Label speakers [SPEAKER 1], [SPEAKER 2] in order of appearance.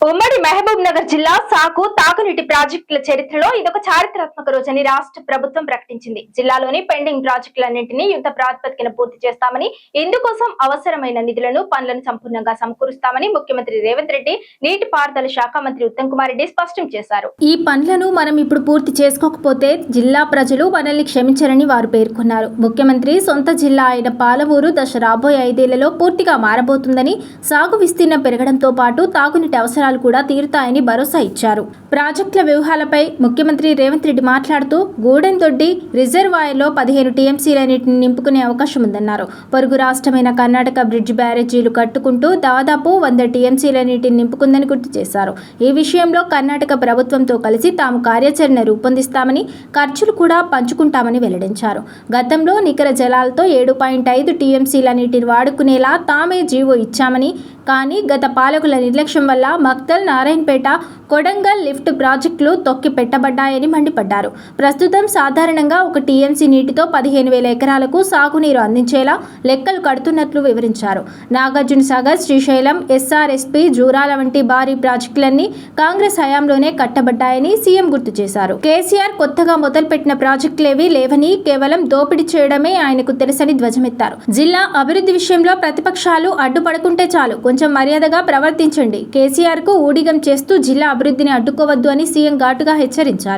[SPEAKER 1] ఉమ్మడి మహబూబ్ నగర్ జిల్లా సాకు తాగునీటి ప్రాజెక్టుల చరిత్రలో ఇదొక చారిత్రాత్మక రోజని రాష్ట్ర ప్రభుత్వం ప్రకటించింది. జిల్లాలోని పెండింగ్ ప్రాజెక్టులన్నింటినీ యుద్ధ ప్రాతిపదికన పూర్తి చేస్తామని, ఇందుకోసం అవసరమైన నిధులను పనులను సంపూర్ణంగా సమకూరుస్తామని ముఖ్యమంత్రి రేవంత్ రెడ్డి, నీటిపారుదల శాఖ మంత్రి ఉత్తమ్ కుమార్ రెడ్డి స్పష్టం చేశారు. ఈ పనులను మనం ఇప్పుడు పూర్తి చేసుకోకపోతే జిల్లా ప్రజలు మనల్ని క్షమించరని వారు పేర్కొన్నారు. ముఖ్యమంత్రి సొంత జిల్లా అయిన పాలమూరు దశ రాబోయే 5 ఏళ్లలో పూర్తిగా మారబోతుందని, సాగు విస్తీర్ణం పెరగడంతో పాటు తాగునీటి అవసరాలు కూడా తీరుతాయని భరోసా ఇచ్చారు. ప్రాజెక్టుల వ్యూహాలపై ముఖ్యమంత్రి రేవంత్ రెడ్డి మాట్లాడుతూ గూడెందొడ్డి రిజర్వాయర్లో 15 టీఎంసీల నీటిని నింపుకునే అవకాశం ఉందన్నారు. పొరుగు రాష్ట్రమైన కర్ణాటక బ్రిడ్జ్ బ్యారేజీలు కట్టుకుంటూ దాదాపు 100 టీఎంసీల నీటిని నింపుకుందని గుర్తు చేశారు. ఈ విషయంలో కర్ణాటక ప్రభుత్వంతో కలిసి తాము కార్యాచరణ రూపొందిస్తామని, ఖర్చులు కూడా పంచుకుంటామని వెల్లడించారు. గతంలో నికర జలాలతో 7.5 టీఎంసీల నీటిని వాడుకునేలా తామే జీవో ఇచ్చామని, కానీ గత పాలకుల నిర్లక్ష్యం వల్ల మక్తల్, నారాయణపేట, కొడంగల్ లిఫ్ట్ ప్రాజెక్టులు తొక్కి పెట్టబడ్డాయని మండిపడ్డారు. ప్రస్తుతం సాధారణంగా 1 టీఎంసీ నీటితో 15,000 ఎకరాలకు సాగునీరు అందించేలా లెక్కలు కడుతున్నట్లు వివరించారు. నాగార్జున సాగర్, శ్రీశైలం, ఎస్ఆర్ఎస్పీ, జూరాల వంటి భారీ ప్రాజెక్టులన్నీ కాంగ్రెస్ హయాంలోనే కట్టబడ్డాయని సీఎం గుర్తు చేశారు. కేసీఆర్ కొత్తగా మొదలుపెట్టిన ప్రాజెక్టులేవీ లేవని, కేవలం దోపిడీ చేయడమే ఆయనకు తెలుసని ధ్వజమెత్తారు. జిల్లా అభివృద్ధి విషయంలో ప్రతిపక్షాలు అడ్డుపడుకుంటే చాలు, కొంచెం మర్యాదగా ప్రవర్తించండి. కేసీఆర్ కు ఊడిగం చేస్తూ జిల్లా అభివృద్ధిని అడ్డుకోవద్దు అని సీఎం ఘాటుగా హెచ్చరించారు.